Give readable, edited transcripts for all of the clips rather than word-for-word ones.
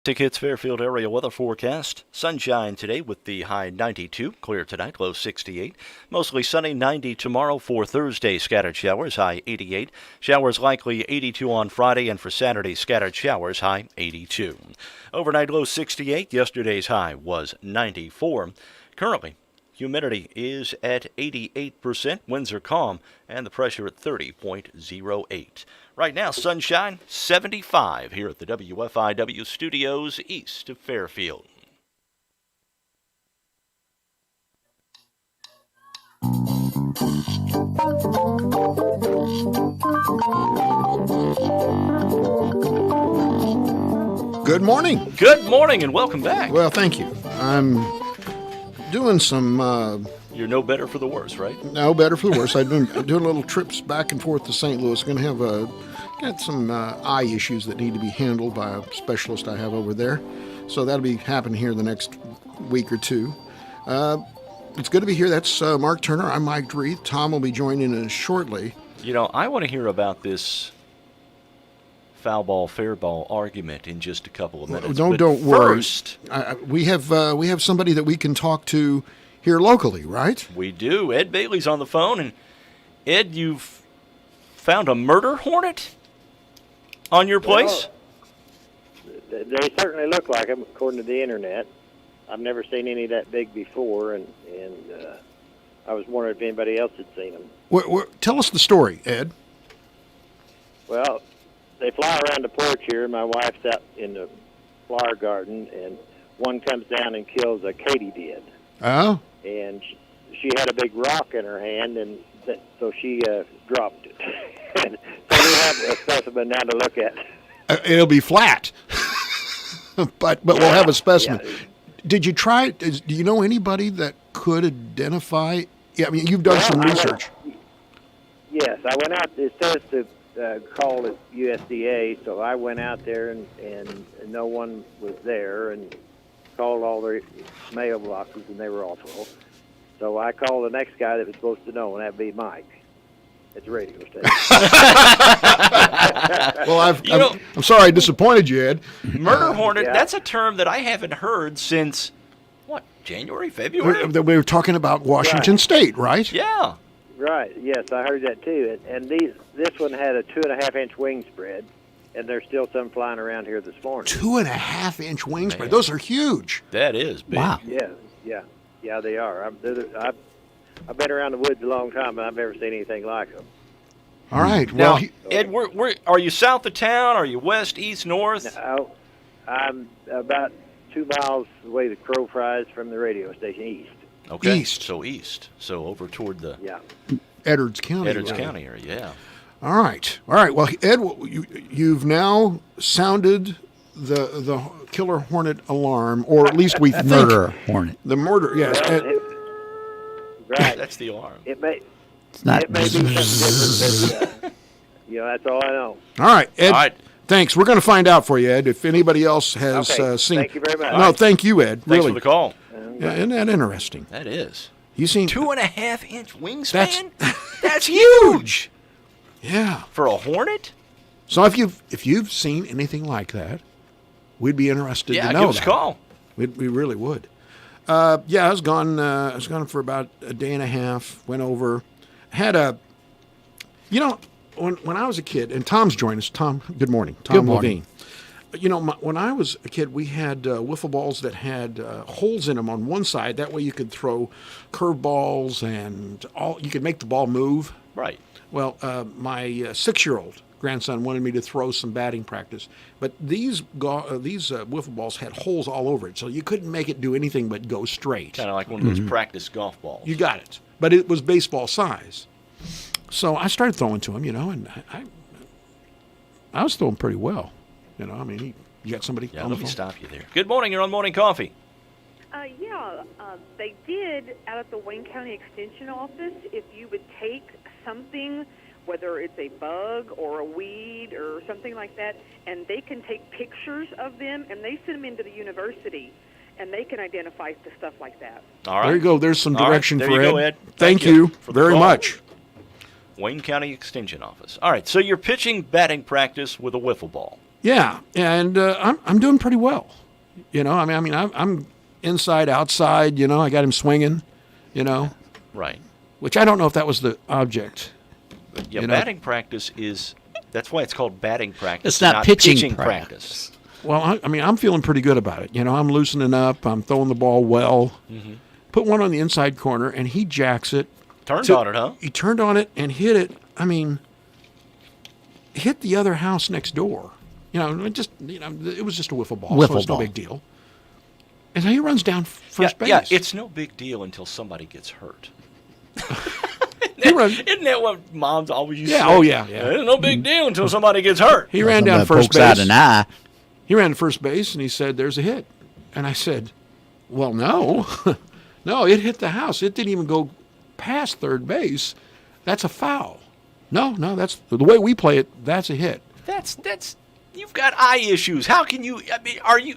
Hits Fairfield area weather forecast. Sunshine today with the high 92. Clear tonight, low 68. Mostly sunny, 90 tomorrow. For Thursday, scattered showers, high 88. Showers likely 82 on Friday, and for Saturday, scattered showers, high 82. Overnight low 68. Yesterday's high was 94. Currently, humidity is at 88%. Winds are calm, and the pressure at 30.08. Right now, sunshine, 75 here at the WFIW studios east of Fairfield. Good morning. Good morning and welcome back. Well, thank you. I'm doing some... You're no better for the worse, right? No better for the worse. I'm doing little trips back and forth to St. Louis. Going to have got some eye issues that need to be handled by a specialist I have over there. So that'll be happening here the next week or two. It's good to be here. That's Mark Turner. I'm Mike Dreeth. Tom will be joining us shortly. You know, I want to hear about this foul ball, fair ball argument in just a couple of minutes. Don't worry. We have somebody that we can talk to here locally, right? We do. Ed Bailey's on the phone. And Ed, you've found a murder hornet on your place? Well, they certainly look like them, according to the internet. I've never seen any that big before, and I was wondering if anybody else had seen them. Tell us the story, Ed. Well, they fly around the porch here. My wife's out in the flower garden, and one comes down and kills a katydid. Oh? And she had a big rock in her hand, and so she dropped it. And so we have a specimen now to look at. It'll be flat, but we'll have a specimen. Yeah. Did you try? Do you know anybody that could identify? Yeah, I mean, you've done some research. Yes, I went out. It says to call it USDA, so I went out there and no one was there, and called all their mailboxes, and they were all full. So I called the next guy that was supposed to know, and that'd be Mike. It's a radio station. Well, I'm sorry I disappointed you, Ed. Murder hornet, yeah. That's a term that I haven't heard since, January, February? We were talking about Washington State, right? Yeah. Right, yes, I heard that too. And this one had a 2.5-inch wing spread, and there's still some flying around here this morning. 2.5-inch wing spread. Those are huge. That is big. Wow. Yeah, they are. I've been around the woods a long time, and I've never seen anything like them. All right. Now, Well, Ed, are you south of town? Are you west, east, north? No, I'm about 2 miles away the crow flies from the radio station east. Okay. East. So over toward the Edwards County. County area, yeah. All right. Well, Ed, you've now sounded the killer hornet alarm, or at least we think murder hornet. The murder. Yes. Right. That's the alarm. It may. It's not. It may be something different, but that's all I know. All right, Ed. All right. Thanks. We're going to find out for you, Ed. If anybody else has seen. Thank you very much. No, thank you, Ed. Thanks really. for the call. Yeah, isn't that interesting? That is. You seen 2.5-inch wingspan? That's That's huge. Yeah. For a hornet? So if you've seen anything like that, we'd be interested to know. Give us a call. We really would. I was gone. I was gone for about a day and a half. Went over. Had a. When I was a kid, and Tom's joined us. Tom, good morning. Tom Good morning. Levine. When I was a kid, we had wiffle balls that had holes in them on one side. That way you could throw curve balls and you could make the ball move. Right. Well, my 6-year-old grandson wanted me to throw some batting practice, but these wiffle balls had holes all over it, so you couldn't make it do anything but go straight. Kind of like one of those practice golf balls. You got it, but it was baseball size. So I started throwing to him, and I was throwing pretty well. You got somebody on the let me phone? stop you there. Good morning. You're on Morning Coffee. They did out at the Wayne County Extension Office, if you would take something, whether it's a bug or a weed or something like that, and they can take pictures of them, and they send them into the university, and they can identify the stuff like that. All right. There you go. There's some direction There for you Ed. go, Ed. Thank you for the very call. much. Wayne County Extension Office. All right, so you're pitching batting practice with a wiffle ball. Yeah, and I'm doing pretty well. You know, I'm inside, outside. You know, I got him swinging. You know, Right. which I don't know if that was the object. Yeah, You know- batting practice is. That's why it's called batting practice. It's not pitching practice. Well, I'm feeling pretty good about it. You know, I'm loosening up. I'm throwing the ball well. Put one on the inside corner, and he jacks it. Turned on it, huh? He turned on it and hit it. I mean, hit the other house next door. You know, it was just a wiffle ball. So Wiffle it's no ball. big deal. And so he runs down first base. Yeah, it's no big deal until somebody gets hurt. He runs. Isn't that what moms always used to Yeah, say? oh, yeah. It's no big deal until somebody gets hurt. He ran down Somebody first pokes out base. an eye. He ran to first base and he said, "There's a hit." And I said, "Well, no, no, it hit the house. It didn't even go past third base. That's a foul. No, that's the way we play it. That's a hit." That's. You've got eye issues. How can you? I mean, are you?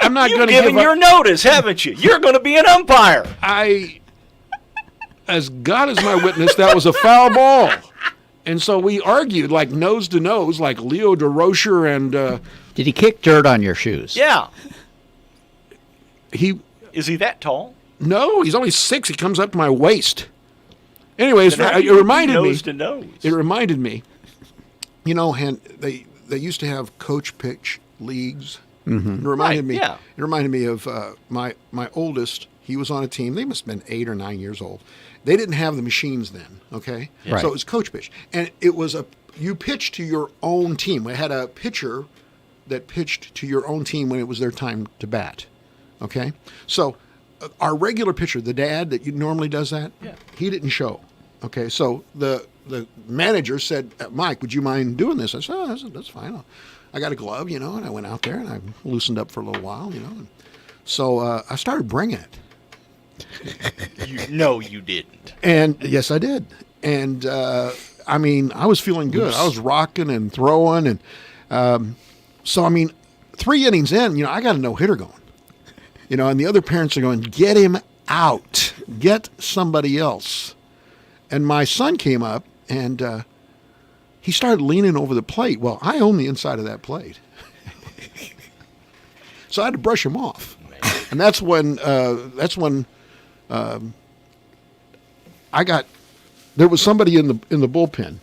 I'm not You've going to given give up. your notice, haven't you? You're going to be an umpire. As God is my witness, that was a foul ball. And so we argued like nose to nose, like Leo DeRocher and Did he kick dirt on your shoes? Yeah. he. Is he that tall? No, he's only 6. He comes up to my waist. Anyways, Then how it do you reminded me. nose to nose. It reminded me. You know, they used to have coach pitch leagues. It reminded Right, me. yeah. It reminded me of my oldest. He was on a team. They must have been 8 or 9 years old. They didn't have the machines then. Okay, Right. so it was coach pitch, and it was you pitched to your own team. We had a pitcher that pitched to your own team when it was their time to bat. Okay, so our regular pitcher, the dad that normally does that, he didn't show. Okay, so the manager said, "Mike, would you mind doing this?" I said, "Oh, that's fine. I got a glove, you know," and I went out there and I loosened up for a little while, you know. And so I started bringing it. No, you didn't. And yes, I did. And I mean, I was feeling good. I was rocking and throwing, and so I mean, 3 innings in, you know, I got a no hitter going. You know, and the other parents are going, "Get him out. Get somebody else." And my son came up and he started leaning over the plate. Well, I own the inside of that plate, so I had to brush him off. And that's when I got. There was somebody in the bullpen.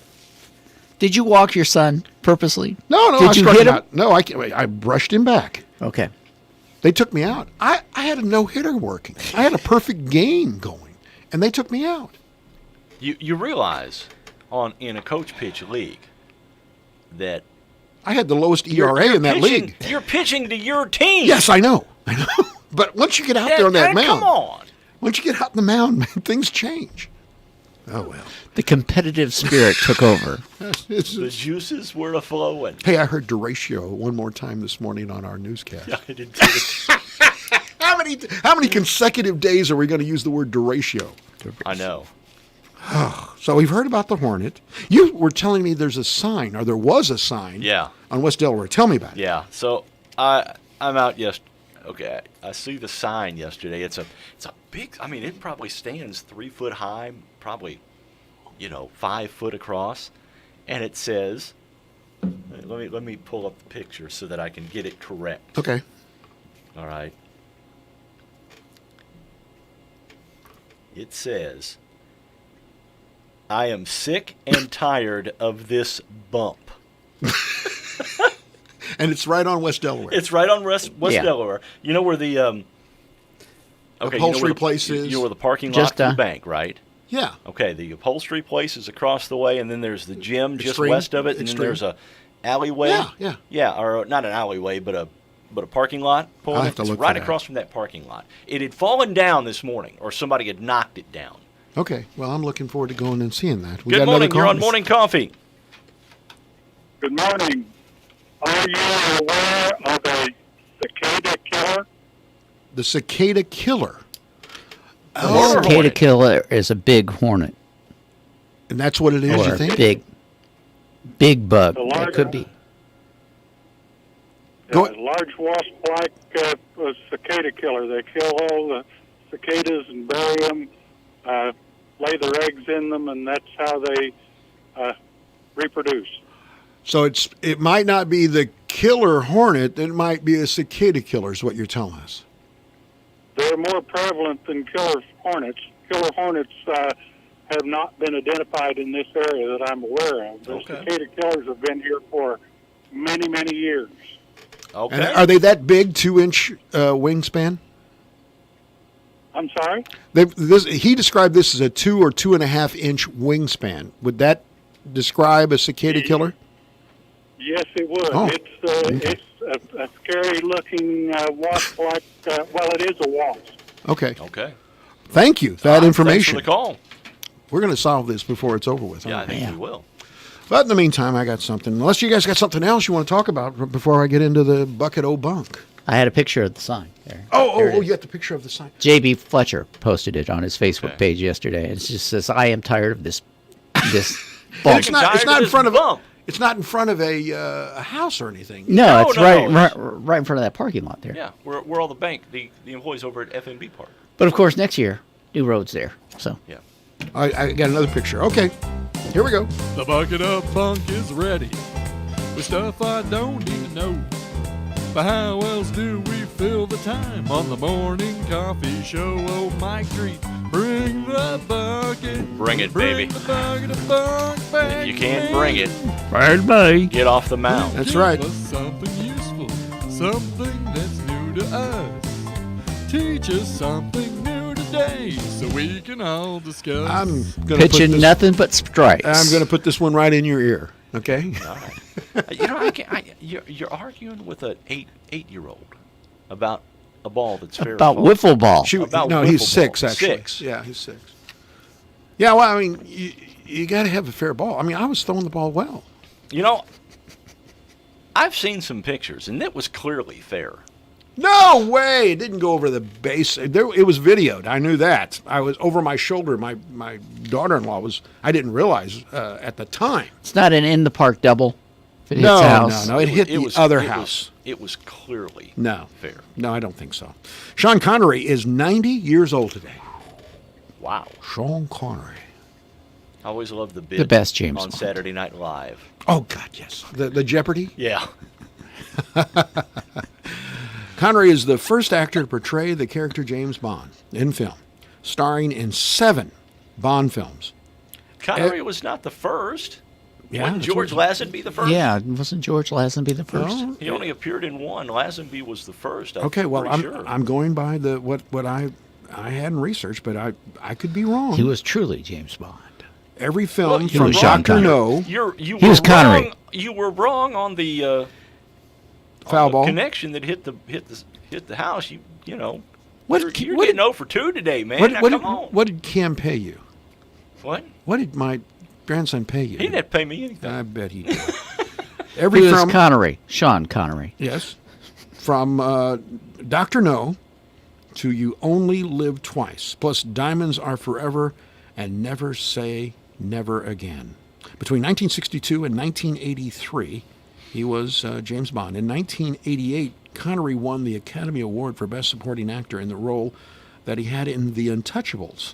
Did you walk your son purposely? No, Did I you struck hit him? out. No, I brushed him back. Okay. They took me out. I had a no hitter working. I had a perfect game going, and they took me out. You realize in a coach pitch league that I had the lowest ERA you're in that pitching, league. You're pitching to your team. Yes, I know. But once you get out there on that mound, come on. once you get out in the mound, man, things change. Oh well. The competitive spirit took over. The juices were a-flowing. Hey, I heard deratio one more time this morning on our newscast. Yeah, I did too. How many consecutive days are we going to use the word deratio? I know. So we've heard about the Hornet. You were telling me there's a sign, or there was a sign. Yeah. On West Delaware. Tell me about it. Yeah. So I'm out Okay, I see the sign yesterday. It's a big. I mean, it probably stands 3 foot high, probably 5 foot across, and it says. Let me pull up the picture so that I can get it correct. Okay. All right. It says, "I am sick and tired of this bump." And it's right on West Delaware. It's right on West Yeah. Delaware. You know where the upholstery place is? You know where the parking lot Just, for the bank, right? Yeah. Okay, the upholstery place is across the way, and then there's the gym just Extreme. west of it, and then Extreme. there's a alleyway. Yeah. Yeah, or not an alleyway, but a parking lot. I'll have to It's look right for that. across from that parking lot. It had fallen down this morning, or somebody had knocked it down. Okay. Well, I'm looking forward to going and seeing that. We Good got morning. another You're call? on Morning Coffee. Good morning. Are you aware of a cicada killer? The cicada killer. A Murder cicada hornet. killer is a big hornet And that's what it is, or you a think? big bug. The It large could one? be. Go- Large wasp-like cicada killer. They kill all the cicadas and bury them, lay their eggs in them, and that's how they reproduce. So it might not be the killer hornet. It might be a cicada killer is what you're telling us. They're more prevalent than killer hornets. Killer hornets have not been identified in this area that I'm aware of. The cicada killers have been here for many, many years. Okay. And are they that big, 2-inch wingspan? I'm sorry? He described this as a 2 or 2.5-inch wingspan. Would that describe a cicada killer? Yes, it would. Oh. It's a scary-looking wasp-like. Well, it is a wasp. Okay. Okay. Thank you. That information. Thanks for the call. We're going to solve this before it's over with. Yeah, I aren't we? think we will. But in the meantime, I got something. Unless you guys got something else you want to talk about before I get into the bucket o' bunk. I had a picture of the sign there. Oh, you got the picture of the sign. J.B. Fletcher posted it on his Facebook page yesterday. It just says, "I am tired of this bump." It's not in front of bump. It's not in front of a house or anything. No, it's no, right in front of that parking lot there. Yeah, we're all the employees over at FNB Park. But of course, next year, new roads there. So Yeah. I got another picture. Okay, here we go. The bucket of funk is ready with stuff I don't need to know. But how else do we fill the time on the morning coffee show? Oh, Mike Treat, bring the bucket. Bring it, baby. The bucket of funk back. If you can't bring it, bye. get off the mound. That's right. Give us something useful, something that's new to us. Teach us something new today so we can all discuss. I'm gonna Pitching nothing but strikes. I'm going to put this one right in your ear. Okay. All right. You're arguing with an eight-year-old about a ball that's fair. About wiffle ball. About no, wiffle he's ball. 6 actually. 6. Yeah, he's 6. Yeah, well, I mean, you got to have a fair ball. I mean, I was throwing the ball well. You know, I've seen some pictures, and it was clearly fair. No way! It didn't go over the base. It was videoed. I knew that. I was over my shoulder. My daughter-in-law was. I didn't realize at the time. It's not an in the park double. If it hits No, the house. no. It hit the other house. It was clearly No, fair. No, I don't think so. Sean Connery is 90 years old today. Wow. Sean Connery. I always loved the bit. The best James on Bond. Saturday Night Live. Oh God, yes. The Jeopardy. Yeah. Connery is the first actor to portray the character James Bond in film, starring in 7 Bond films. Connery was not the first. Yeah, Wasn't that's George right. Lazenby the first? Yeah, wasn't George Lazenby the first? No. He only appeared in 1. Lazenby was the first. Okay, well, pretty sure. I'm going by what I hadn't researched, but I could be wrong. He was truly James Bond. Every film Well, you from were wrong. Dr. No, You He were was Connery. wrong. You were wrong on the foul ball. connection that hit the house. You know. What- You're what getting did- 0 for 2 today, man. Now, What come on. what did Cam pay you? What? What did my grandson pay you? He didn't have to pay me anything. I bet he did. He Every was film, Connery. Sean Connery. yes, from Dr. No to You Only Live Twice, plus Diamonds Are Forever and Never Say Never Again. Between 1962 and 1983, he was James Bond. In 1988, Connery won the Academy Award for Best Supporting Actor in the role that he had in The Untouchables.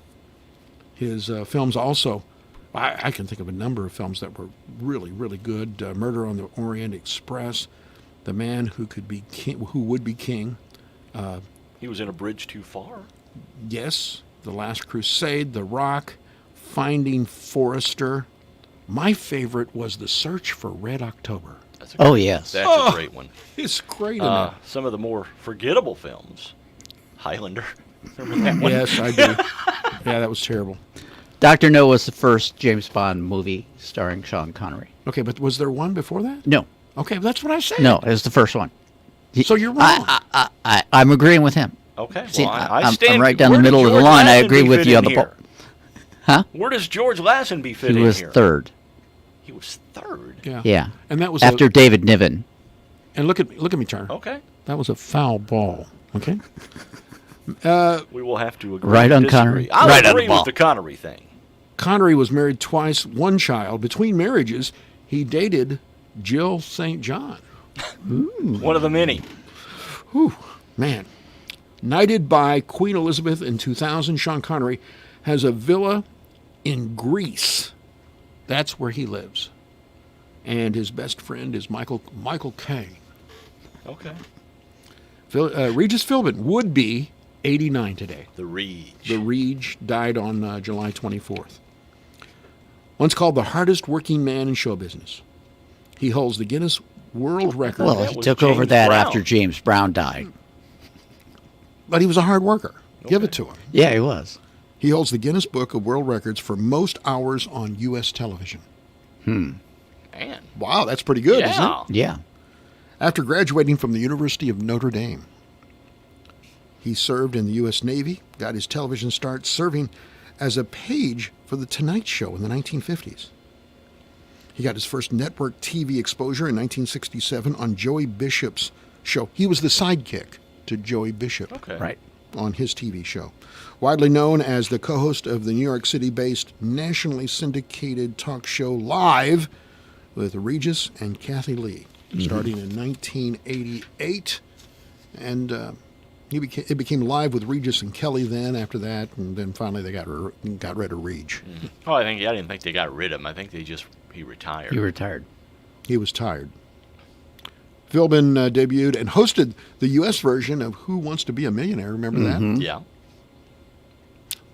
His films also, I can think of a number of films that were really, really good. Murder on the Orient Express, The Man Who Could Be King, Who Would Be King. He was in A Bridge Too Far. Yes, The Last Crusade, The Rock, Finding Forrester. My favorite was The Search for Red October. That's Oh, yes. That's a great one. It's great in it. Some of the more forgettable films. Highlander. Remember that one? Yes, I do. Yeah, that was terrible. Dr. No was the first James Bond movie starring Sean Connery. Okay, but was there one before that? No, Okay, that's what I said. no, it was the first one. So you're wrong. I'm agreeing with him. Okay. See, well, I I'm stand. right down the where middle did of the George line. I Lazenby agree with fit you in on the here? Huh? Where does George Lazenby fit He in was here? third. He was third. Yeah. Yeah. And that was After David Niven. and look at me, Turner. Okay. That was a foul ball. Okay. We will have to agree. Right to on disagree. Connery. I'll Right on the agree ball. with the Connery thing. Connery was married twice, one child. Between marriages, he dated Jill St. John. One of the many. Man. Knighted by Queen Elizabeth in 2000, Sean Connery has a villa in Greece. That's where he lives. and his best friend is Michael Caine. Okay. Regis Philbin would be 89 today. The Reg. The Reg died on July 24th. Once called the hardest working man in show business. He holds the Guinness World Record. Well, that he was took over James that Brown. after James Brown died. But he was a hard worker. Give it to him. Yeah, he was. He holds the Guinness Book of World Records for most hours on U.S. television. Man. Wow, that's pretty good, isn't Yeah. it? Yeah. After graduating from the University of Notre Dame, he served in the U.S. Navy, got his television start serving as a page for The Tonight Show in the 1950s. He got his first network TV exposure in 1967 on Joey Bishop's show. He was the sidekick to Joey Bishop Okay. Right. on his TV show. Widely known as the co-host of the New York City-based nationally syndicated talk show Live with Regis and Kathy Lee, starting in 1988. And it became Live with Regis and Kelly then after that, and then finally they got rid of Reg. Oh, I didn't think they got rid of him. I think he retired. He retired. He was tired. Philbin debuted and hosted the U.S. version of Who Wants to Be a Millionaire. Remember that? Yeah.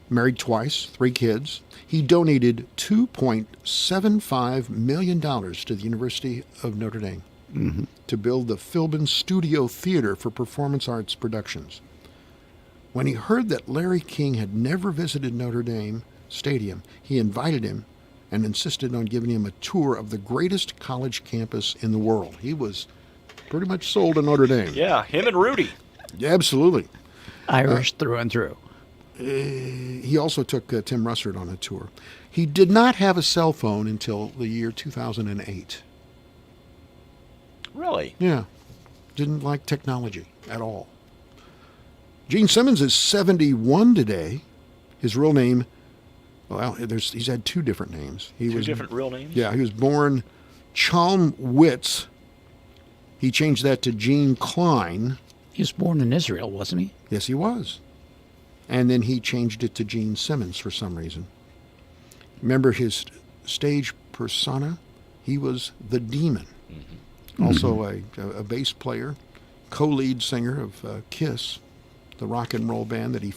Married twice, 3 kids. He donated $2.75 million to the University of Notre Dame to build the Philbin Studio Theater for performance arts productions. When he heard that Larry King had never visited Notre Dame Stadium, he invited him and insisted on giving him a tour of the greatest college campus in the world. He was pretty much sold to Notre Dame. Yeah, him and Rudy. Yeah, absolutely. Irish through and through. He also took Tim Russert on a tour. He did not have a cell phone until the year 2008. Really? Yeah. Didn't like technology at all. Gene Simmons is 71 today. His real name, well, he's had 2 different names. Two different real names? Yeah, he was born Chalmwitz. He changed that to Gene Klein. He was born in Israel, wasn't he? Yes, he was. And then he changed it to Gene Simmons for some reason. Remember his stage persona? He was the Demon. Also a bass player, co-lead singer of Kiss, the rock and roll band that he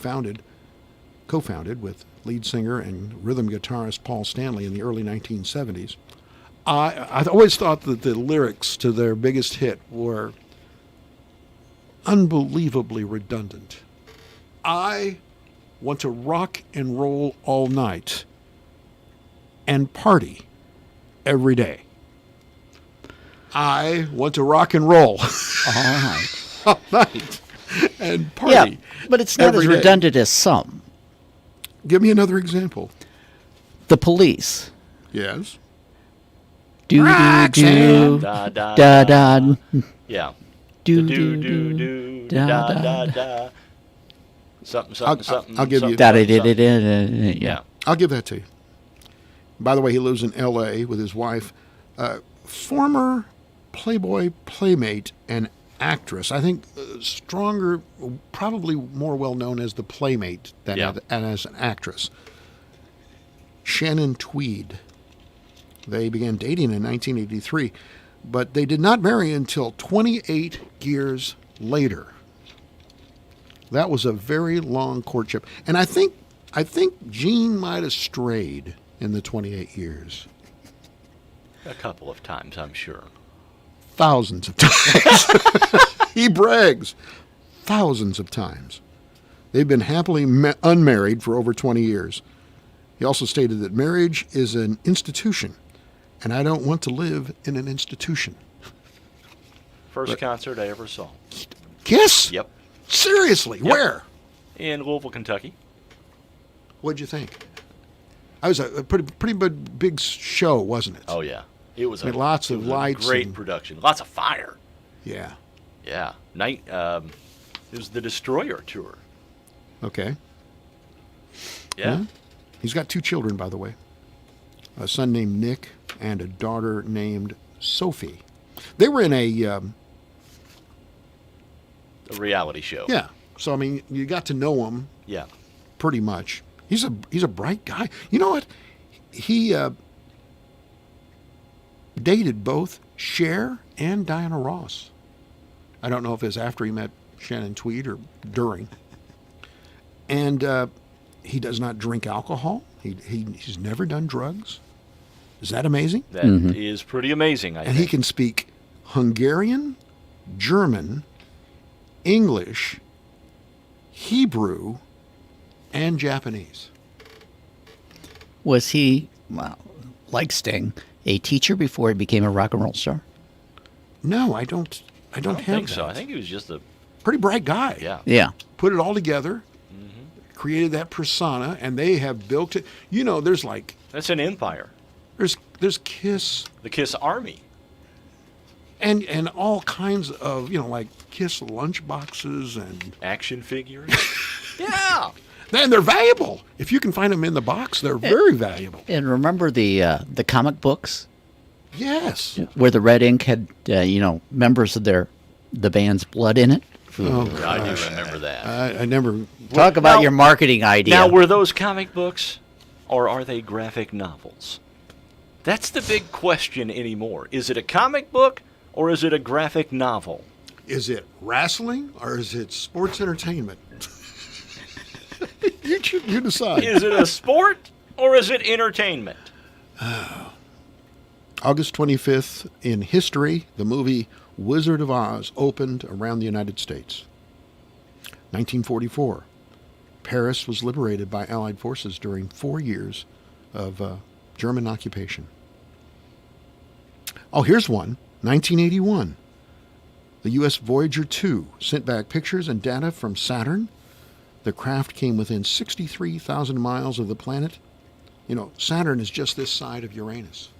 co-founded with lead singer and rhythm guitarist Paul Stanley in the early 1970s. I always thought that the lyrics to their biggest hit were unbelievably redundant. I want to rock and roll all night and party every day. I want to rock and roll All right. all night and party. Yeah, but it's not every as day. redundant as some. Give me another example. The Police. Yes. Do do do Da da da da. Yeah. Do Do do do do do da da da. Something I'll give you- da da something, da da da. Yeah. Yeah. I'll give that to you. By the way, he lives in L.A. with his wife, former Playboy playmate and actress. I think stronger, probably more well known as the playmate than as an actress. Shannon Tweed. They began dating in 1983, but they did not marry until 28 years later. That was a very long courtship, and I think Gene might have strayed in the 28 years. A couple of times, I'm sure. Thousands of times. He brags. Thousands of times. They've been happily unmarried for over 20 years. He also stated that marriage is an institution, and I don't want to live in an institution. First concert I ever saw. Kiss? Yep. Seriously? Yep. Where? In Louisville, Kentucky. What'd you think? I was a pretty big show, wasn't it? Oh yeah. It was Lots of lights great and- production. Lots of fire. Yeah. Yeah. It was the Destroyer tour. Okay. Yeah. Yeah. He's got 2 children, by the way. A son named Nick and a daughter named Sophie. They were in A reality show. yeah. So I mean, you got to know him Yeah. pretty much. He's a bright guy. You know what? He dated both Cher and Diana Ross. I don't know if it's after he met Shannon Tweed or during. And he does not drink alcohol. He's never done drugs. Is that amazing? That is pretty amazing, I think. And he can speak Hungarian, German, English, Hebrew, and Japanese. Was he, well, like Sting, a teacher before he became a rock and roll star? No, I don't I don't have think that. so. I think he was just a Pretty bright guy. yeah. Yeah. Put it all together, created that persona, and they have built it. You know, there's like That's an empire. there's Kiss The Kiss Army. and all kinds of, you know, like Kiss lunch boxes, and Action figures. Yeah. then they're valuable. If you can find them in the box, they're very valuable. And remember the comic books Yes. where the red ink had, members of the band's blood in it? Oh, I gosh. do remember that. I never. Talk about Now- your marketing idea. Now, were those comic books or are they graphic novels? That's the big question anymore. Is it a comic book or is it a graphic novel? Is it wrestling or is it sports entertainment? you decide. Is it a sport or is it entertainment? August 25th, in history, the movie Wizard of Oz opened around the United States. 1944, Paris was liberated by Allied forces during 4 years of German occupation. Oh, here's one. 1981, the U.S. Voyager 2 sent back pictures and data from Saturn. The craft came within 63,000 miles of the planet. You know, Saturn is just this side of Uranus.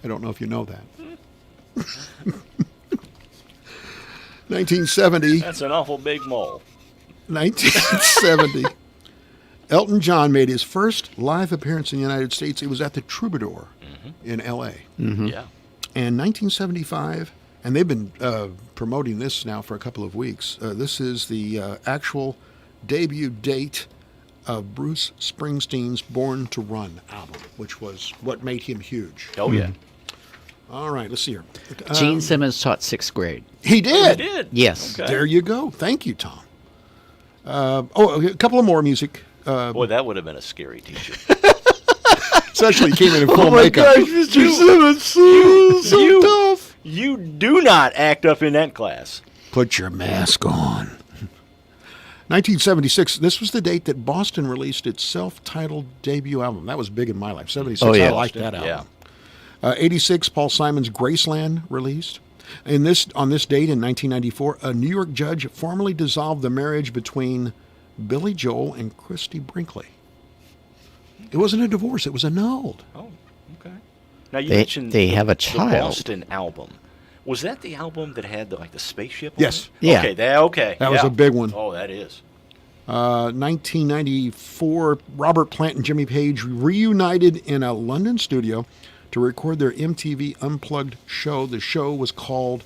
I don't know if you know that. 1970. That's an awful big mole. 1970. Elton John made his first live appearance in the United States. It was at the Troubadour in L.A. Yeah. And 1975, and they've been promoting this now for a couple of weeks. This is the actual debut date of Bruce Springsteen's Born to Run album, which was what made him huge. Oh, yeah. All right, let's see here. Gene Simmons taught 6th grade. He I did. did. Yes. Okay. There you go. Thank you, Tom. A couple of more music. Boy, that would have been a scary teacher. Especially he came in full makeup. Mr. Simmons, so tough. You do not act up in that class. Put your mask on. 1976, this was the date that Boston released its self-titled debut album. That was big in my life. 76, Oh, yeah. I liked that album. Yeah. 86, Paul Simon's Graceland released. On this date in 1994, a New York judge formally dissolved the marriage between Billy Joel and Christy Brinkley. It wasn't a divorce, it was annulled. Oh, okay. Now you They- mentioned they have a the child. Boston album. Was that the album that had the spaceship? On Yes. it? Yeah. Okay. That was yeah. a big one. Oh, that is. 1994, Robert Plant and Jimmy Page reunited in a London studio to record their MTV Unplugged show. The show was called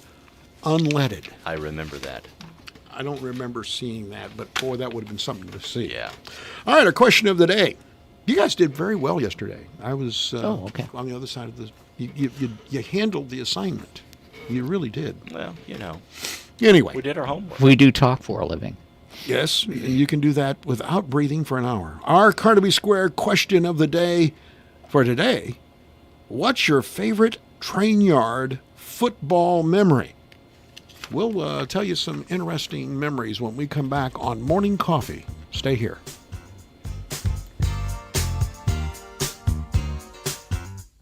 Unleaded. I remember that. I don't remember seeing that, but boy, that would have been something to see. Yeah. All right, our question of the day. You guys did very well yesterday. I was okay. on the other side of the. You handled the assignment. You really did. Well, Anyway, we did our homework. We do talk for a living. yes, and you can do that without breathing for an hour. Our Carnaby Square question of the day for today: what's your favorite train yard football memory? We'll tell you some interesting memories when we come back on Morning Coffee. Stay here.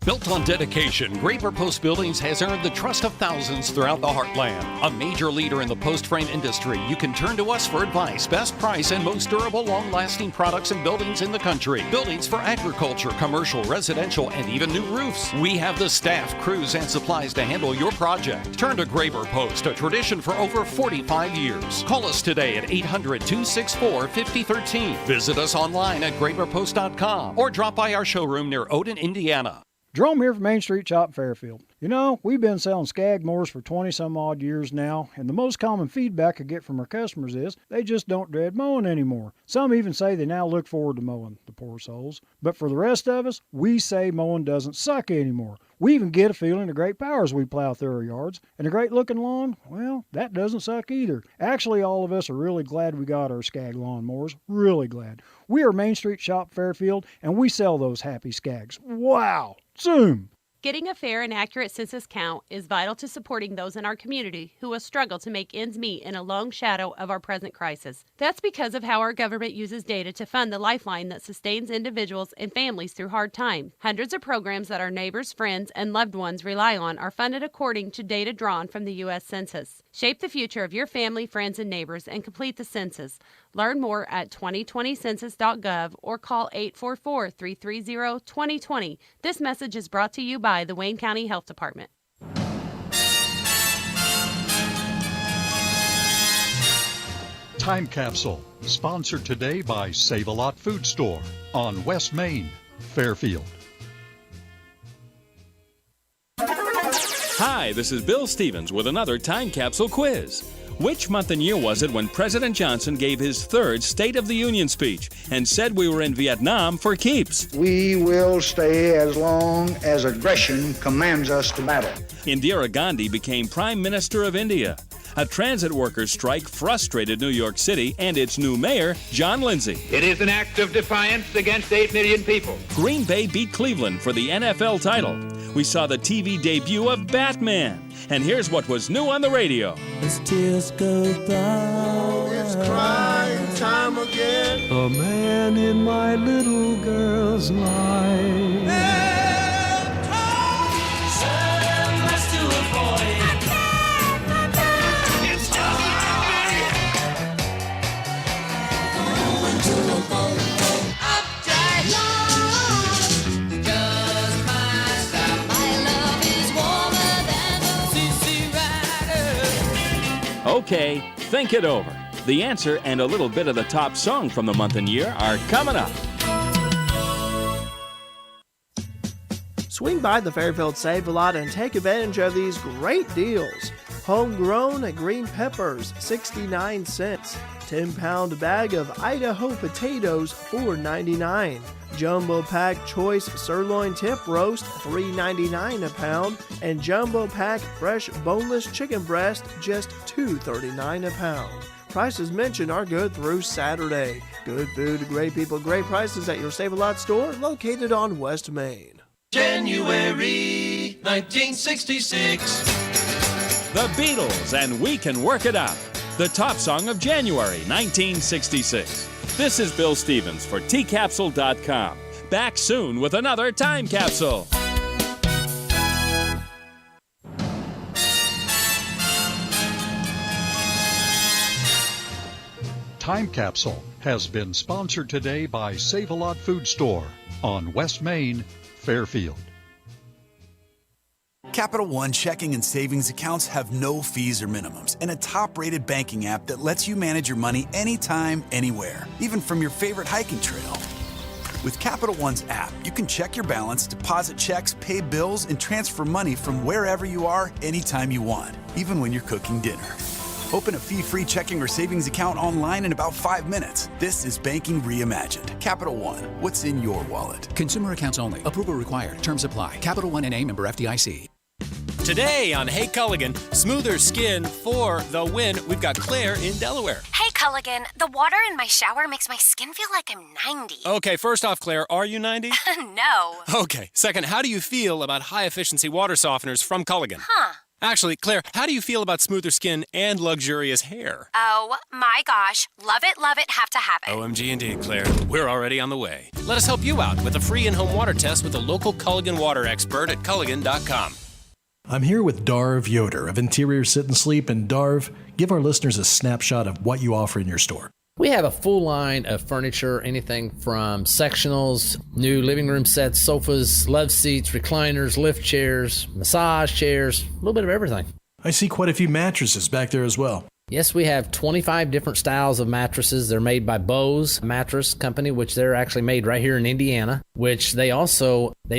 Built on dedication, Graver Post Buildings has earned the trust of thousands throughout the heartland. A major leader in the post frame industry, you can turn to us for advice, best price, and most durable, long-lasting products and buildings in the country. Buildings for agriculture, commercial, residential, and even new roofs. We have the staff, crews, and supplies to handle your project. Turn to Graver Post, a tradition for over 45 years. Call us today at 800-264-5013. Visit us online at graverpost.com or drop by our showroom near Odin, Indiana. Jerome here from Main Street Shop, Fairfield. You know, we've been selling Skag mowers for 20-some-odd years now, and the most common feedback I get from our customers is they just don't dread mowing anymore. Some even say they now look forward to mowing, the poor souls. But for the rest of us, we say mowing doesn't suck anymore. We even get a feeling of great power as we plow through our yards. And a great-looking lawn, well, that doesn't suck either. Actually, all of us are really glad we got our Skag lawn mowers. Really glad. We are Main Street Shop Fairfield, and we sell those happy Skags. Wow! Zoom! Getting a fair and accurate census count is vital to supporting those in our community who will struggle to make ends meet in a long shadow of our present crisis. That's because of how our government uses data to fund the lifeline that sustains individuals and families through hard times. Hundreds of programs that our neighbors, friends, and loved ones rely on are funded according to data drawn from the U.S. Census. Shape the future of your family, friends, and neighbors and complete the census. Learn more at 2020census.gov or call 844-330-2020. This message is brought to you by the Wayne County Health Department. Time Capsule, sponsored today by Save-A-Lot Food Store on West Main, Fairfield. Hi, this is Bill Stevens with another Time Capsule quiz. Which month and year was it when President Johnson gave his third State of the Union speech and said we were in Vietnam for keeps? We will stay as long as aggression commands us to battle. Indira Gandhi became Prime Minister of India. A transit workers' strike frustrated New York City and its new mayor, John Lindsay. It is an act of defiance against 8 million people. Green Bay beat Cleveland for the NFL title. We saw the TV debut of Batman. And here's what was new on the radio. As tears go down, it's crying time again. A man in my little girl's life. Okay, think it over. The answer and a little bit of the top song from the month and year are coming up. Swing by the Fairfield Save-A-Lot and take advantage of these great deals. Homegrown green peppers, 69 cents. 10-pound bag of Idaho potatoes, $4.99. Jumbo Pack Choice Sirloin Tip Roast, $3.99 a pound. And Jumbo Pack Fresh Boneless Chicken Breast, just $2.39 a pound. Prices mentioned are good through Saturday. Good food, great people, great prices at your Save-A-Lot store located on West Main. January 1966. The Beatles and We Can Work It Out. The top song of January 1966. This is Bill Stevens for tcapsule.com. Back soon with another Time Capsule. Time Capsule has been sponsored today by Save-A-Lot Food Store on West Main, Fairfield. Capital One checking and savings accounts have no fees or minimums, and a top-rated banking app that lets you manage your money anytime, anywhere, even from your favorite hiking trail. With Capital One's app, you can check your balance, deposit checks, pay bills, and transfer money from wherever you are, anytime you want, even when you're cooking dinner. Open a fee-free checking or savings account online in about 5 minutes. This is banking reimagined. Capital One, what's in your wallet? Consumer accounts only. Approval required. Terms apply. Capital One N.A. member FDIC. Today on Hey Culligan, smoother skin for the win. We've got Claire in Delaware. Hey Culligan, the water in my shower makes my skin feel like I'm 90. Okay, first off, Claire, are you 90? No. Okay, second, how do you feel about high-efficiency water softeners from Culligan? Huh. Actually, Claire, how do you feel about smoother skin and luxurious hair? Oh my gosh, love it, have to have it. OMG indeed, Claire. We're already on the way. Let us help you out with a free in-home water test with a local Culligan water expert at Culligan.com. I'm here with Darv Yoder of Interior Sit and Sleep, and Darv, give our listeners a snapshot of what you offer in your store. We have a full line of furniture, anything from sectionals, new living room sets, sofas, love seats, recliners, lift chairs, massage chairs, a little bit of everything. I see quite a few mattresses back there as well. Yes, we have 25 different styles of mattresses. They're made by Bose Mattress Company, which they're actually made right here in Indiana. which they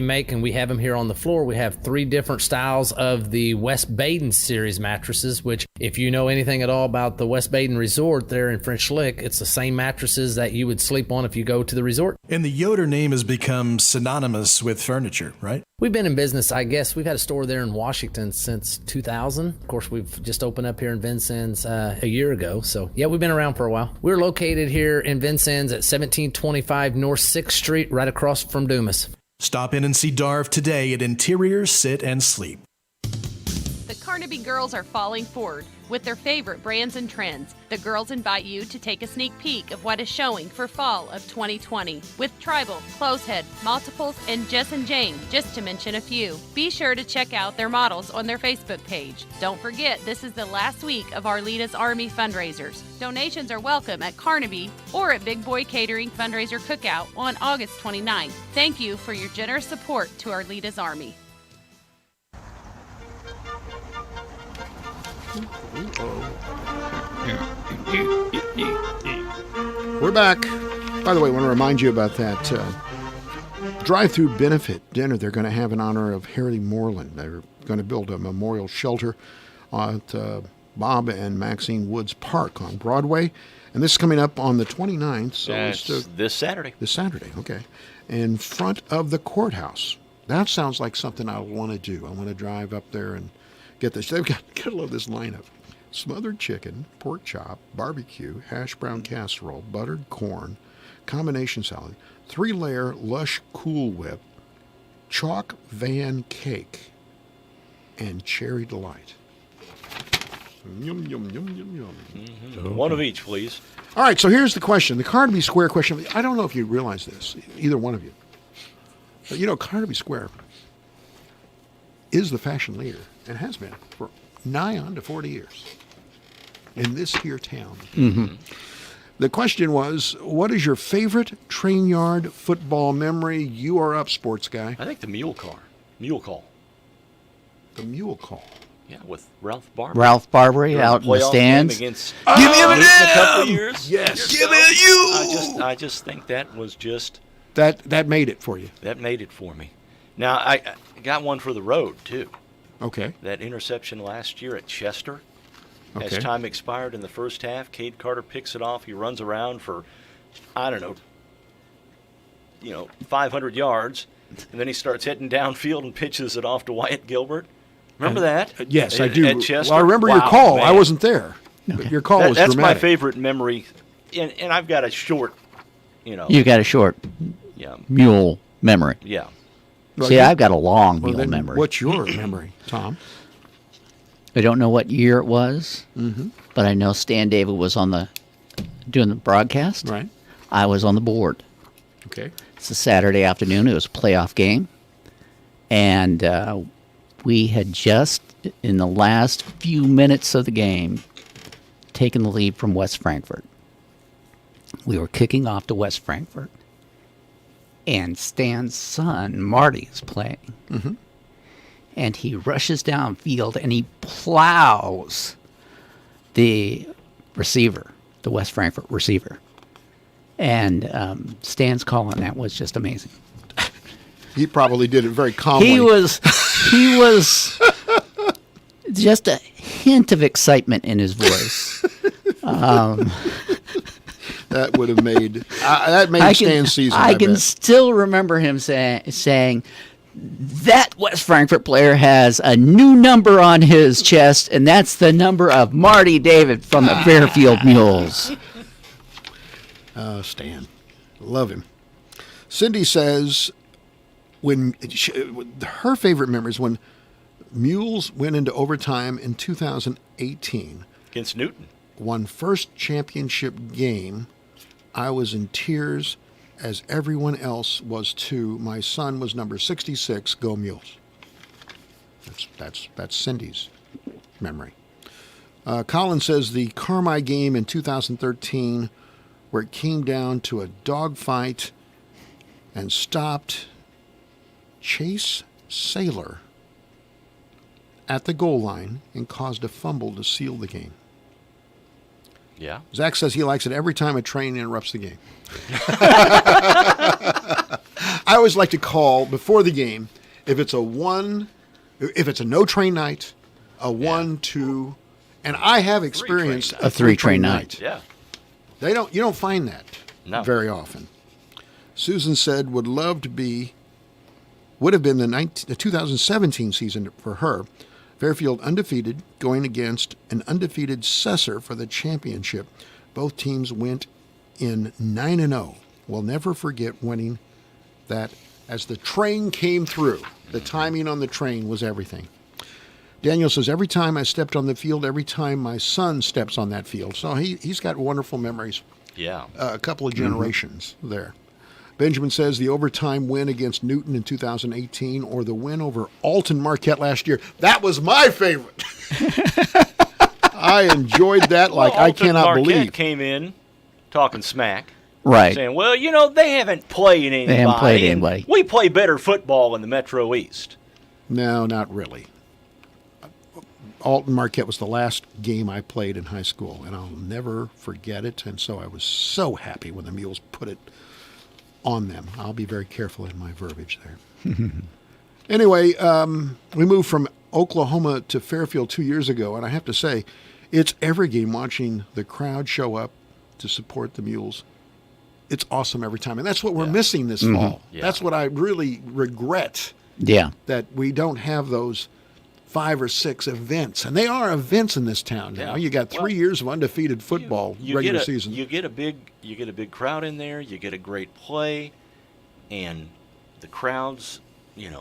make, and we have them here on the floor. We have 3 different styles of the West Baden series mattresses, which if you know anything at all about the West Baden Resort there in French Lick, it's the same mattresses that you would sleep on if you go to the resort. And the Yoder name has become synonymous with furniture, right? We've been in business, I guess. We've had a store there in Washington since 2000. Of course, we've just opened up here in Vincennes a year ago. So, yeah, we've been around for a while. We're located here in Vincennes at 1725 North 6th Street, right across from Dumas. Stop in and see Darv today at Interior Sit and Sleep. The Carnaby girls are falling forward with their favorite brands and trends. The girls invite you to take a sneak peek of what is showing for fall of 2020 with Tribal, Closehead, Multiples, and Jess and Jane, just to mention a few. Be sure to check out their models on their Facebook page. Don't forget, this is the last week of our Lita's Army fundraisers. Donations are welcome at Carnaby or at Big Boy Catering Fundraiser Cookout on August 29th. Thank you for your generous support to our Lita's Army. We're back. By the way, I want to remind you about that drive-through benefit dinner they're going to have in honor of Harry Moreland. They're going to build a memorial shelter at Bob and Maxine Woods Park on Broadway. And this is coming up on the 29th. So That's this Saturday. This Saturday, okay. In front of the courthouse. That sounds like something I want to do. I want to drive up there and get this. They've got, gotta love this lineup. Smothered chicken, pork chop, barbecue, hash brown casserole, buttered corn, combination salad, 3-layer lush Cool Whip, chalk van cake, and cherry delight. Yum, yum, yum, yum, yum. Mm-hmm. One of each, please. All right, so here's the question. The Carnaby Square question. I don't know if you realize this, either one of you. But you know, Carnaby Square is the fashion leader and has been for nigh on to 40 years in this here town. Mm-hmm. The question was, what is your favorite train yard football memory? You are up, sports guy. I think the mule call. The mule call. Yeah, with Ralph Barber. Ralph Barbary out in the stands. Against Give me a couple of years. Yes. Give me a you. I just think that was just that made it for you. That made it for me. Now I got one for the road too. Okay. That interception last year at Chester. Okay. As time expired in the first half, Cade Carter picks it off. He runs around for, 500 yards, and then he starts heading downfield and pitches it off to Wyatt Gilbert. Remember that? Yes, I do. At Chester? Well, I remember your call. Man. I wasn't there. But your call was That's dramatic. my favorite memory, and I've got a short, You got a short mule memory. Yeah. See, I've got a long mule memory. What's your memory, Tom? I don't know what year it was, Mm-hmm. but I know Stan David was doing the broadcast. Right. I was on the board. Okay. It's a Saturday afternoon. It was a playoff game. And we had just, in the last few minutes of the game, taken the lead from West Frankfort. We were kicking off to West Frankfort. And Stan's son, Marty, is playing. Mm-hmm. And he rushes downfield and he plows the receiver, the West Frankfort receiver. And Stan's call on that was just amazing. He probably did it very calmly. He was just a hint of excitement in his voice. That would have made Stan's season. I can still remember him saying, that West Frankfort player has a new number on his chest, and that's the number of Marty David from the Fairfield Mules. Stan. Love him. Cindy says her favorite memory is when Mules went into overtime in 2018. Against Newton. Won first championship game. I was in tears, as everyone else was too. My son was number 66. Go Mules. That's Cindy's memory. Colin says the Carmi game in 2013, where it came down to a dogfight and stopped Chase Saylor at the goal line and caused a fumble to seal the game. Yeah. Zach says he likes it every time a train interrupts the game. I always like to call before the game if it's a no train night, a 1, 2, and I have experienced a 3-train night. Yeah. You don't find that very often. Susan said would have been the 2017 season for her. Fairfield undefeated, going against an undefeated Cesar for the championship. Both teams went in 9-0. We'll never forget winning that as the train came through. The timing on the train was everything. Daniel says, every time I stepped on the field, every time my son steps on that field. So he's got wonderful memories. Yeah. A couple of generations there. Benjamin says the overtime win against Newton in 2018 or the win over Alton Marquette last year. That was my favorite. I enjoyed that like I cannot Marquette believe. Came in talking smack. Right. Saying, well, they haven't played anybody. They haven't played anybody. We play better football in the Metro East. No, not really. Alton Marquette was the last game I played in high school, and I'll never forget it. And so I was so happy when the Mules put it on them. I'll be very careful in my verbiage there. Anyway, we moved from Oklahoma to Fairfield 2 years ago, and I have to say, it's every game watching the crowd show up to support the Mules. It's awesome every time, and that's what we're missing this fall. Yeah. That's what I really regret. Yeah. That we don't have those 5 or 6 events, and they are events in this town now. You got 3 years of undefeated football regular season. You get a big crowd in there. You get a great play, and the crowd's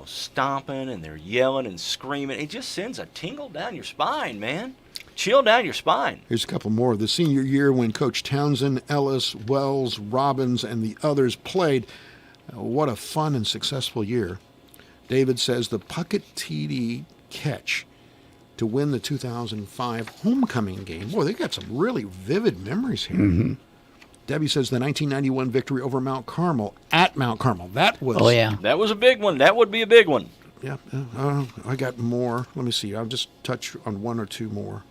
stomping and they're yelling and screaming. It just sends a tingle down your spine, man. Chill down your spine. Here's a couple more. The senior year when Coach Townsend, Ellis, Wells, Robbins, and the others played. What a fun and successful year. David says the Puckett TD catch to win the 2005 homecoming game. Boy, they got some really vivid memories here. Mm-hmm. Debbie says the 1991 victory over Mount Carmel at Mount Carmel. That was... Oh, yeah. That was a big one. That would be a big one. Yeah. I got more. Let me see. I'll just touch on 1 or 2 more.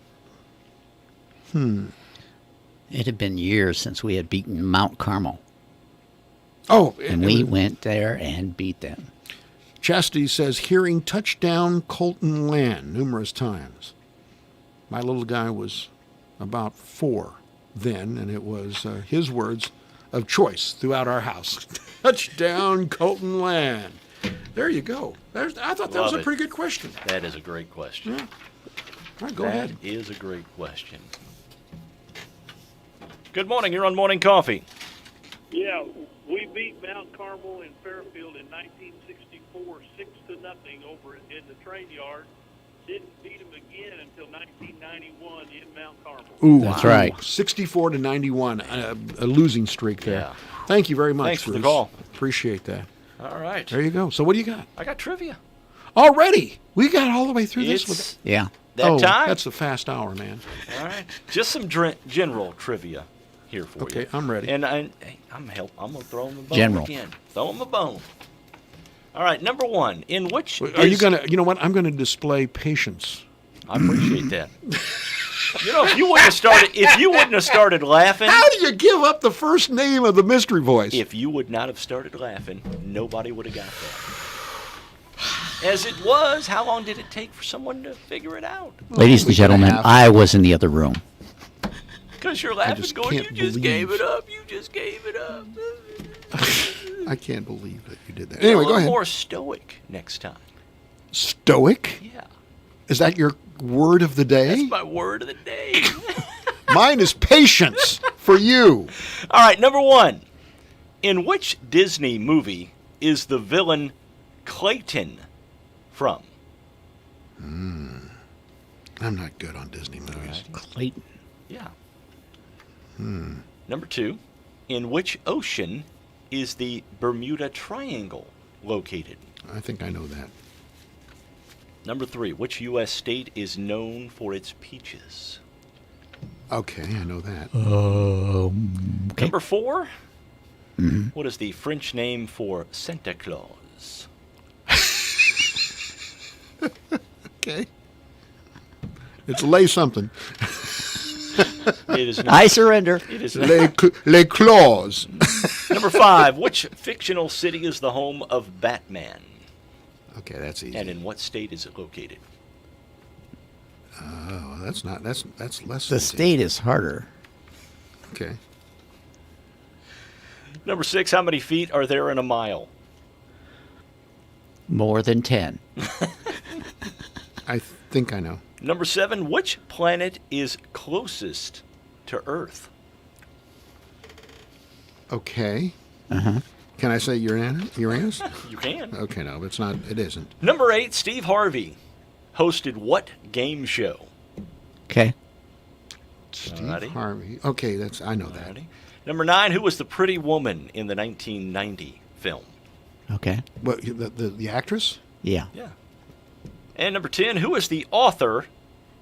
It had been years since we had beaten Mount Carmel. Oh. And we went there and beat them. Chastity says, hearing touchdown Colton Land numerous times. My little guy was about 4 then, and it was his words of choice throughout our house. Touchdown Colton Land. There you go. I thought that was a pretty good question. That is a great question. Yeah. All right, go ahead. That is a great question. Good morning. You're on Morning Coffee. Yeah, we beat Mount Carmel in Fairfield in 1964, 6-0 over in the train yard. Didn't beat them again until 1991 in Mount Carmel. Ooh, that's right. 64-91, a losing streak there. Yeah. Thank you very much. Thanks for the Bruce. call. Appreciate that. All right. There you go. So what do you got? I got trivia. Already? We got all the way through this with Yeah. That time? That's a fast hour, man. All right. Just some general trivia here for you. Okay, I'm ready. And I'm going to throw him a bone General. again. Throw him a bone. All right, number 1. In which Are you going to, you know what? I'm going to display patience. I appreciate that. If you wouldn't have started laughing. How do you give up the first name of the mystery voice? If you would not have started laughing, nobody would have got that. As it was, how long did it take for someone to figure it out? Ladies and gentlemen, I was in the other room. Because you're laughing, going, you just gave it up. You just gave it up. I can't believe that you did that. Anyway, go ahead. More stoic next time. Stoic? Yeah. Is that your word of the day? That's my word of the day. Mine is patience for you. All right, number 1. In which Disney movie is the villain Clayton from? I'm not good on Disney movies. Right. Clayton. Yeah. Number 2. In which ocean is the Bermuda Triangle located? I think I know that. Number 3. Which U.S. state is known for its peaches? Okay, I know that. Okay. Number 4. Mm-hmm. What is the French name for Santa Claus? Okay. It's lay something. It is not. I surrender. It is not. Les claws. Number 5, which fictional city is the home of Batman? Okay, that's easy. And in what state is it located? Oh, that's less. The easy. state is harder. Okay. Number 6, how many feet are there in a mile? More than 10. I think I know. Number 7, which planet is closest to Earth? Okay. Uh-huh. Can I say Uranus? You can. Okay, no, it's not. It isn't. Number 8, Steve Harvey hosted what game show? Okay. Steve Harvey. Okay, I know that. Number 9, who was the pretty woman in the 1990 film? Okay. What, the actress? Yeah. Yeah. And number 10, who is the author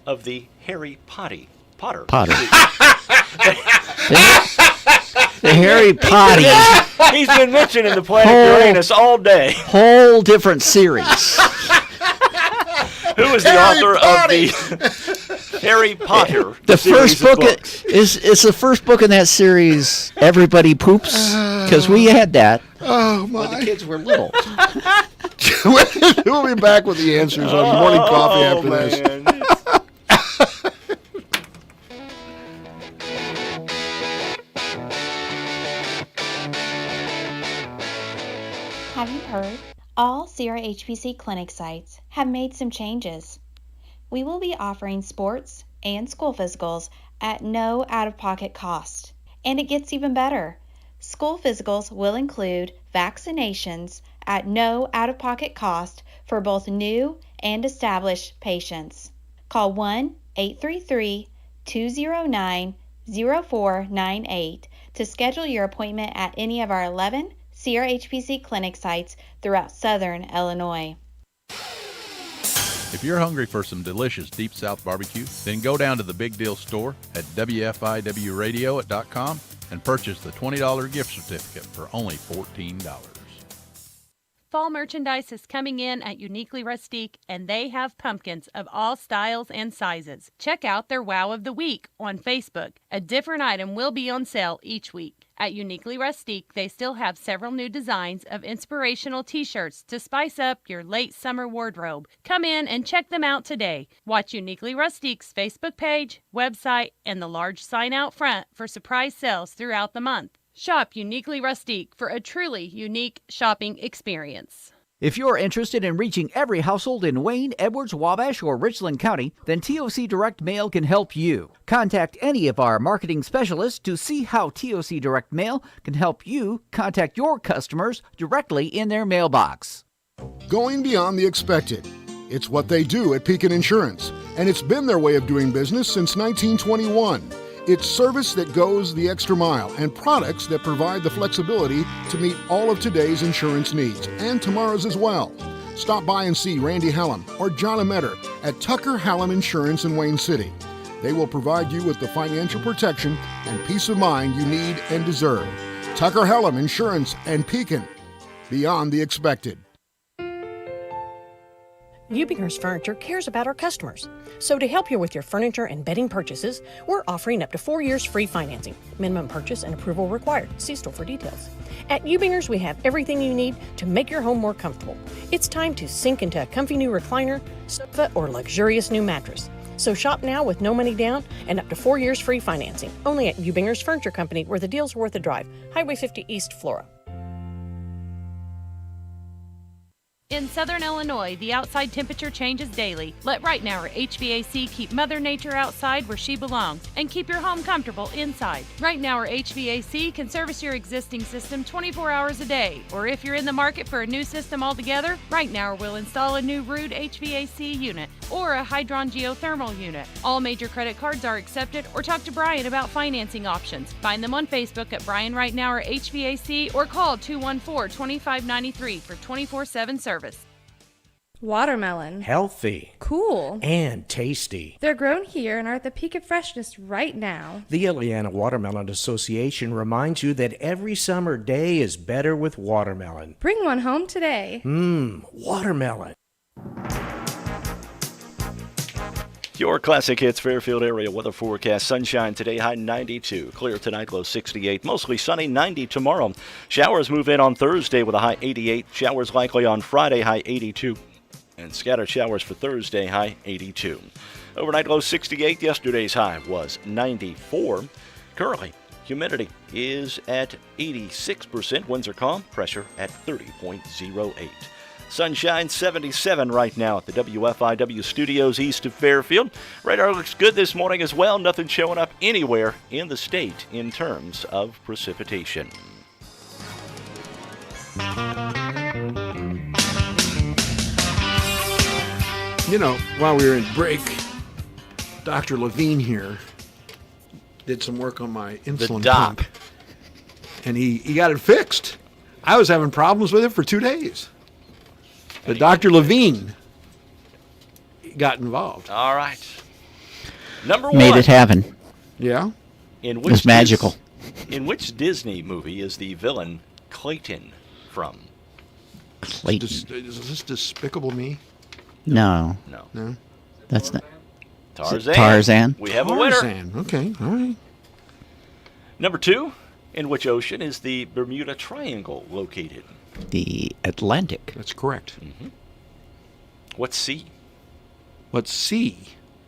of the Harry Potter? The Harry Potter. He's been mentioning the planet Uranus all day. Whole different series. Who is the author of the Harry Potter? The first book is the first book in that series. Everybody poops, because we had that. Oh my! When the kids were little. We'll be back with the answers on morning coffee after this. Have you heard? All Sierra HPC clinic sites have made some changes. We will be offering sports and school physicals at no out-of-pocket cost. And it gets even better. School physicals will include vaccinations at no out-of-pocket cost for both new and established patients. Call 1-833-209-0498 to schedule your appointment at any of our 11 Sierra HPC clinic sites throughout southern Illinois. If you're hungry for some delicious Deep South barbecue, then go down to the Big Deal store at WFIWradio.com and purchase the $20 gift certificate for only $14. Fall merchandise is coming in at Uniquely Rustique, and they have pumpkins of all styles and sizes. Check out their Wow of the Week on Facebook. A different item will be on sale each week. At Uniquely Rustique, they still have several new designs of inspirational t-shirts to spice up your late summer wardrobe. Come in and check them out today. Watch Uniquely Rustique's Facebook page, website, and the large sign out front for surprise sales throughout the month. Shop Uniquely Rustique for a truly unique shopping experience. If you're interested in reaching every household in Wayne, Edwards, Wabash, or Richland County, then TOC Direct Mail can help you. Contact any of our marketing specialists to see how TOC Direct Mail can help you contact your customers directly in their mailbox. Going beyond the expected. It's what they do at Pekin Insurance, and it's been their way of doing business since 1921. It's service that goes the extra mile and products that provide the flexibility to meet all of today's insurance needs and tomorrow's as well. Stop by and see Randy Hallam or John Ametter at Tucker Hallam Insurance in Wayne City. They will provide you with the financial protection and peace of mind you need and deserve. Tucker Hallam Insurance and Pekin. Beyond the expected. Ubinger's Furniture cares about our customers. So to help you with your furniture and bedding purchases, we're offering up to 4 years free financing. Minimum purchase and approval required. See store for details. At Ubinger's, we have everything you need to make your home more comfortable. It's time to sink into a comfy new recliner, sofa, or luxurious new mattress. So shop now with no money down and up to 4 years free financing. Only at Ubinger's Furniture Company, where the deal's worth a drive. Highway 50 East, Flora. In southern Illinois, the outside temperature changes daily. Let Right Now or HVAC keep Mother Nature outside where she belongs and keep your home comfortable inside. Right Now or HVAC can service your existing system 24 hours a day. Or if you're in the market for a new system altogether, Right Now will install a new Rude HVAC unit or a Hydron geothermal unit. All major credit cards are accepted, or talk to Brian about financing options. Find them on Facebook at Brian Right Now or HVAC or call 214-2593 for 24/7 service. Watermelon. Healthy. Cool. And tasty. They're grown here and are at the peak of freshness right now. The Ileana Watermelon Association reminds you that every summer day is better with watermelon. Bring one home today. Watermelon. Your Classic Hits Fairfield area weather forecast. Sunshine today, high 92. Clear tonight, low 68. Mostly sunny, 90 tomorrow. Showers move in on Thursday with a high 88. Showers likely on Friday, high 82. And scattered showers for Thursday, high 82. Overnight low 68. Yesterday's high was 94. Currently, humidity is at 86%. Winds are calm. Pressure at 30.08. Sunshine 77 right now at the WFIW studios east of Fairfield. Radar looks good this morning as well. Nothing showing up anywhere in the state in terms of precipitation. You know, while we were in break, Dr. Levine here did some work on my insulin pump. And he got it fixed. I was having problems with it for 2 days. But Dr. Levine got involved. All right. Number one. Made it happen. Yeah. In it was magical. In which Disney movie is the villain Clayton from? Clayton. Is this Despicable Me? No. No. That's not. Tarzan. Tarzan. We have a winner. Tarzan. Okay. All right. Number two. In which ocean is the Bermuda Triangle located? The Atlantic. That's correct. Mm-hmm. What sea? What sea?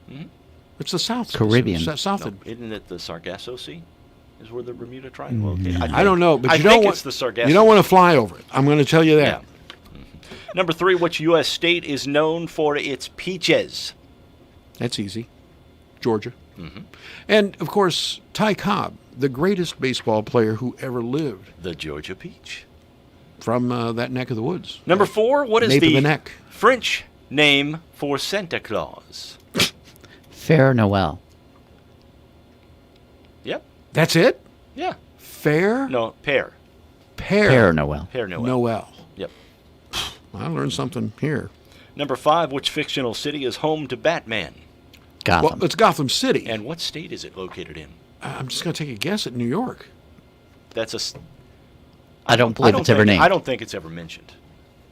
Mm-hmm. It's the South Caribbean. South. No, isn't it the Sargasso Sea? Is where the Bermuda Triangle located? I don't know, but I you think don't want it's the Sargasso. You don't want to fly over it. I'm going to tell you that. Yeah. Mm-hmm. Number three. Which U.S. state is known for its peaches? That's easy. Georgia. Mm-hmm. And of course, Ty Cobb, the greatest baseball player who ever lived. The Georgia peach. From that neck of the woods. Number four. What is Nape of the neck. French name for Santa Claus? Fair Noel. Yep. That's it? Yeah. Fair? No, pear. Fair Noel. Pear Noel. Noel. Yep. I learned something here. Number five. Which fictional city is home to Batman? Gotham. Well, it's Gotham City. And what state is it located in? I'm just going to take a guess at New York. That's a. I don't believe it's ever named. I don't think it's ever mentioned.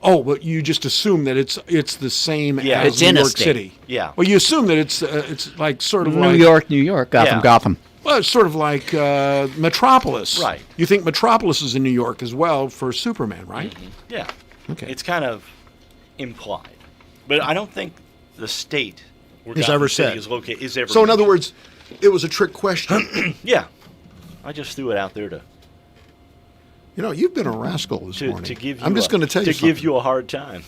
Oh, but you just assume that it's the same Yeah. as It's New in a York state. City. Yeah. Well, you assume that it's like sort of New like York, Gotham, Yeah. Gotham. Well, it's sort of like Metropolis. Right. You think Metropolis is in New York as well for Superman, right? Mm-hmm. Yeah. Okay. It's kind of implied, but I don't think the state where Is Gotham ever City said. is located is ever. So, in other mentioned. words, it was a trick question. Yeah. I just threw it out there to You know, you've been a rascal this morning. to give you. I'm just going to tell you to give something. you a hard time.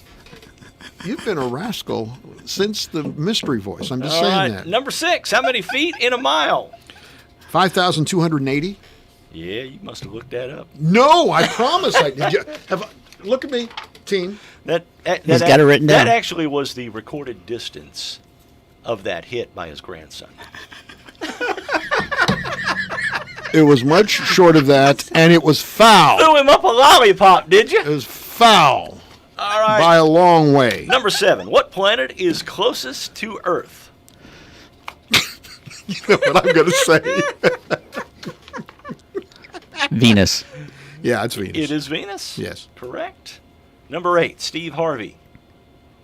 You've been a rascal since the mystery voice. I'm just All saying right. that. Number six. How many feet in a mile? 5,280. Yeah, you must have looked that up. No, I promise I did. Look at me, team. He's got it written down. That actually was the recorded distance of that hit by his grandson. It was much short of that, and it was foul. Threw him up a lollipop, did you? It was foul. All right. By a long way. Number seven. What planet is closest to Earth? You know what I'm going to say? Venus. Yeah, it's Venus. It is Venus? Yes. Correct. Number eight. Steve Harvey.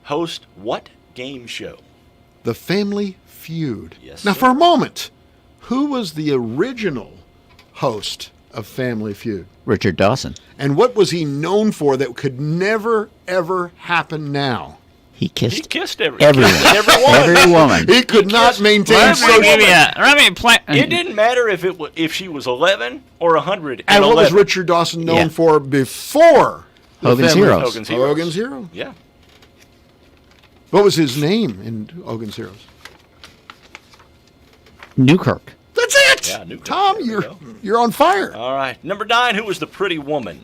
Host what game show? The Family Feud. Yes, Now, sir. for a moment, who was the original host of Family Feud? Richard Dawson. And what was he known for that could never, ever happen now? He kissed, He kissed everyone. every woman. He could not maintain Let social... me play. It didn't matter if she was 11 or 100. And what was Richard Dawson known Yeah. for before the Hogan's Family Heroes. Hogan's Heroes. Hogan's Hero. Yeah. What was his name in Hogan's Heroes? Newkirk. That's it. Yeah, Newkirk. Tom, There we go. you're on fire. All right. Number nine. Who was the pretty woman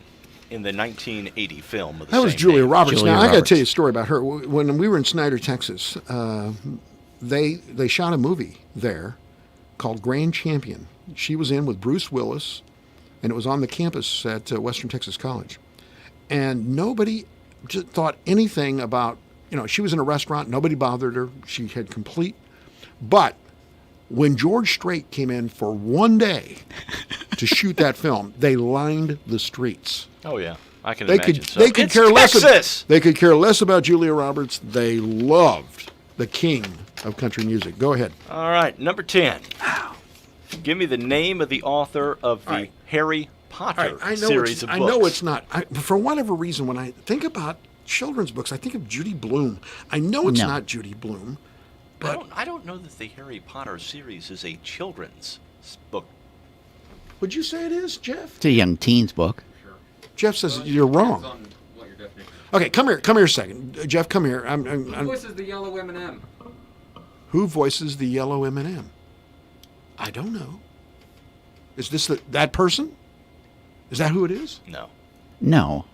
in the 1980 film? Of the That was same Julia name? Roberts. Julia Now, I got to Roberts. tell you a story about her. When we were in Snyder, Texas, they shot a movie there called Grand Champion. She was in with Bruce Willis, and it was on the campus at Western Texas College. And nobody just thought anything about, she was in a restaurant. Nobody bothered her. She had complete. But when George Strait came in for one day to shoot that film, they lined the streets. Oh yeah, I can They imagine. could so. they could It's care Texas. less. They could care less about Julia Roberts. They loved the king of country music. Go ahead. All right, number 10. Give me the name of the author of the Harry Potter series of books. I know it's not. For whatever reason, when I think about children's books, I think of Judy Blume. I know it's not Judy Blume, but I don't know that the Harry Potter series is a children's book. Would you say it is, Jeff? It's a young teens book. Jeff says you're wrong. Okay, come here a second. Jeff, come here. Who voices the yellow M&M? Who voices the yellow M&M? I don't know. Is this that person? Is that who it is? No.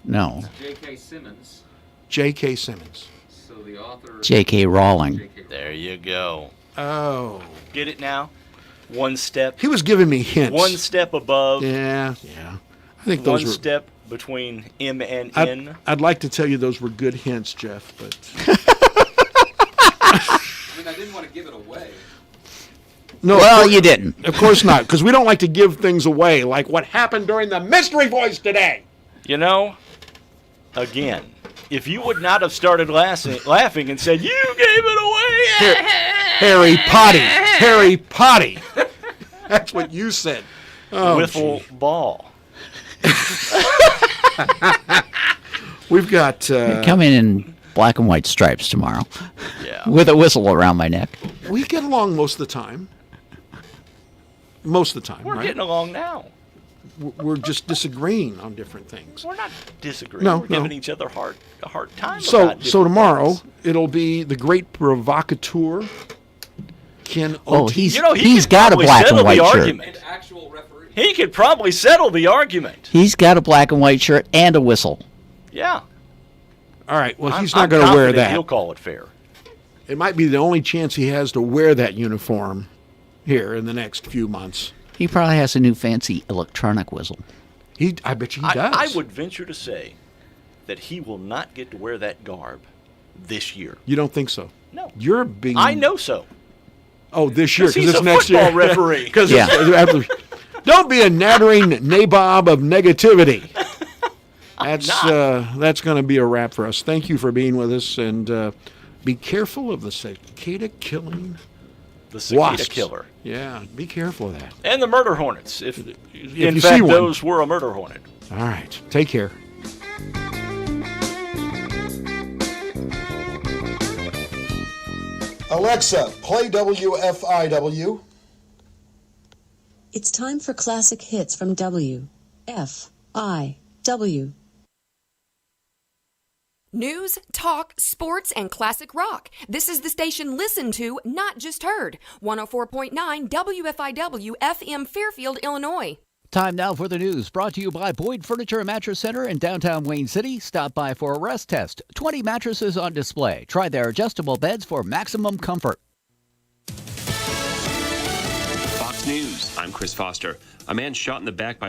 No. J.K. Simmons. J.K. Simmons. So the author... J.K. Rowling. There you go. Oh. Get it now? One step. He was giving me hints. One step above. Yeah. I think those one were... step between M and N. I'd like to tell you those were good hints, Jeff, but... I didn't want to give it away. No, well, you didn't. Of course not, because we don't like to give things away, like what happened during the mystery voice today. You know, again, if you would not have started laughing and said, "You gave it away," Harry Potty. That's what you said. Oh, wiffle ball. We've got come in black and white stripes tomorrow. Yeah. With a whistle around my neck. We get along most of the time. We're right? getting along now. We're just disagreeing on different things. We're not disagreeing. No, We're giving each other a hard time. So about tomorrow things. it'll be the great provocateur, Ken Oates. Oh, he's got a black and white shirt. An actual referee. He could probably settle the argument. He's got a black and white shirt and a whistle. Yeah. All right. Well, he's I'm not going to wear confident that. He'll call it fair. It might be the only chance he has to wear that uniform here in the next few months. He probably has a new fancy electronic whistle. I bet you he does. I would venture to say that he will not get to wear that garb this year. You don't think so? No. You're being... I know so. Oh, this year, because it's a next year. football referee. Because don't be a nattering nabob of negativity. That's going to be a wrap for us. Thank you for being with us, and be careful of the cicada killing. The cicada wasps. killer. Yeah, be careful of that. And the murder hornets, if in you fact see one. those were a murder hornet. All right, take care. Alexa, play WFIW. It's time for classic hits from WFIW. News, talk, sports, and classic rock. This is the station listened to, not just heard. 104.9 WFIW FM Fairfield, Illinois. Time now for the news, brought to you by Boyd Furniture and Mattress Center in downtown Wayne City. Stop by for a rest test. 20 mattresses on display. Try their adjustable beds for maximum comfort. Fox News, I'm Chris Foster. A man shot in the back by